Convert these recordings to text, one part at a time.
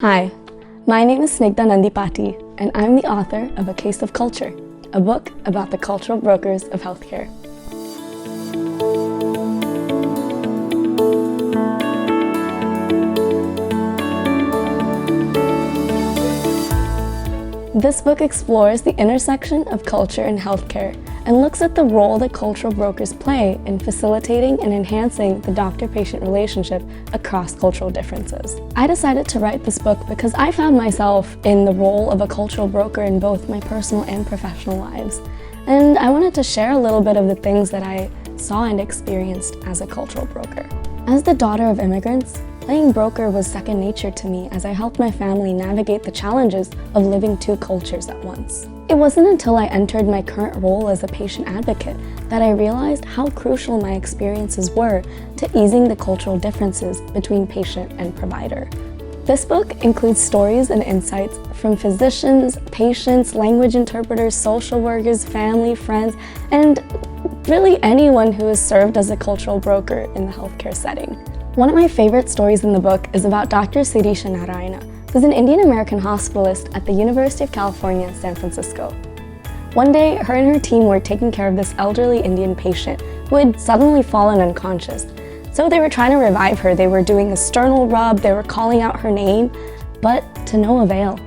Hi, my name is Snigdha Nandipati, and I'm the author of A Case of Culture, a book about the cultural brokers of healthcare. This book explores the intersection of culture and healthcare and looks at the role that cultural brokers play in facilitating and enhancing the doctor-patient relationship across cultural differences. I decided to write this book because I found myself in the role of a cultural broker in both my personal and professional lives, and I wanted to share a little bit of the things that I saw and experienced as a cultural broker. As the daughter of immigrants, playing broker was second nature to me as I helped my family navigate the challenges of living two cultures at once. It wasn't until I entered my current role as a patient advocate that I realized how crucial my experiences were to easing the cultural differences between patient and provider. This book includes stories and insights from physicians, patients, language interpreters, social workers, family, friends, and really anyone who has served as a cultural broker in the healthcare setting. One of my favorite stories in the book is about Dr. Sirisha, who's an Indian-American hospitalist at the University of California, San Francisco. One day, her and her team were taking care of this elderly Indian patient who had suddenly fallen unconscious. So they were trying to revive her. They were doing a sternal rub, they were calling out her name, but to no avail.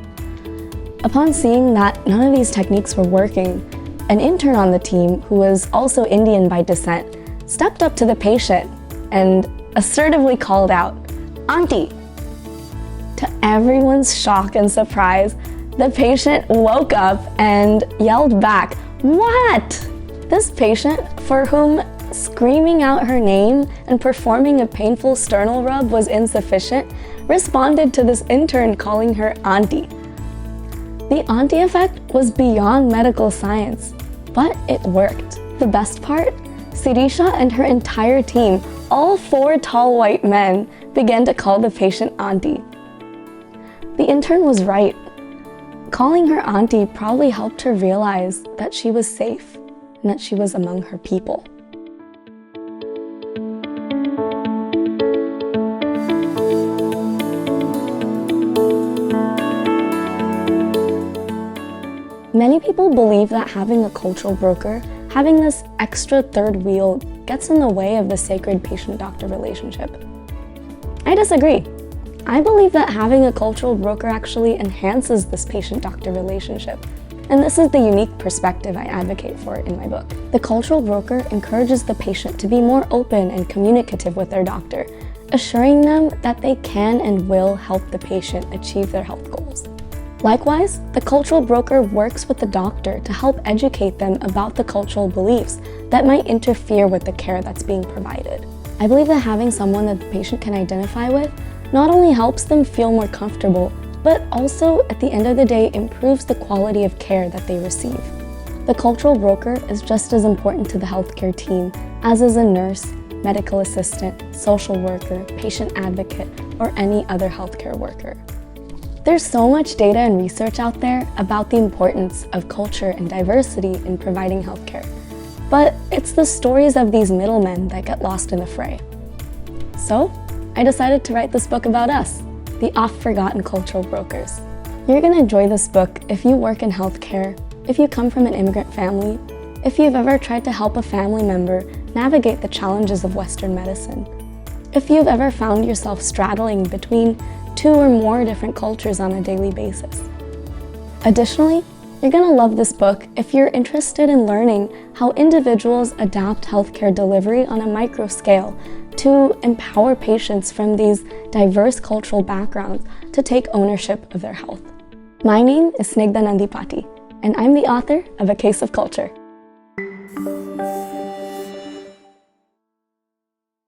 Upon seeing that none of these techniques were working, an intern on the team, who was also Indian by descent, stepped up to the patient and assertively called out, "Auntie." To everyone's shock and surprise, the patient woke up and yelled back, "What?" This patient, for whom screaming out her name and performing a painful sternal rub was insufficient, responded to this intern calling her auntie. The auntie effect was beyond medical science, but it worked. The best part? Sirisha and her entire team, all 4 tall white men, began to call the patient auntie. The intern was right. Calling her auntie probably helped her realize that she was safe and that she was among her people. Many people believe that having a cultural broker, having this extra third wheel, gets in the way of the sacred patient-doctor relationship. I disagree. I believe that having a cultural broker actually enhances this patient-doctor relationship, and this is the unique perspective I advocate for in my book. The cultural broker encourages the patient to be more open and communicative with their doctor, assuring them that they can and will help the patient achieve their health goals. Likewise, the cultural broker works with the doctor to help educate them about the cultural beliefs that might interfere with the care that's being provided. I believe that having someone that the patient can identify with not only helps them feel more comfortable, but also, at the end of the day, improves the quality of care that they receive. The cultural broker is just as important to the healthcare team as is a nurse, medical assistant, social worker, patient advocate, or any other healthcare worker. There's so much data and research out there about the importance of culture and diversity in providing healthcare, but it's the stories of these middlemen that get lost in the fray. So, I decided to write this book about us, the oft-forgotten cultural brokers. You're going to enjoy this book if you work in healthcare, if you come from an immigrant family, if you've ever tried to help a family member navigate the challenges of Western medicine, if you've ever found yourself straddling between 2 or more different cultures on a daily basis. Additionally, you're going to love this book if you're interested in learning how individuals adapt healthcare delivery on a micro scale to empower patients from these diverse cultural backgrounds to take ownership of their health. My name is Snigdha Nandipati, and I'm the author of A Case of Culture.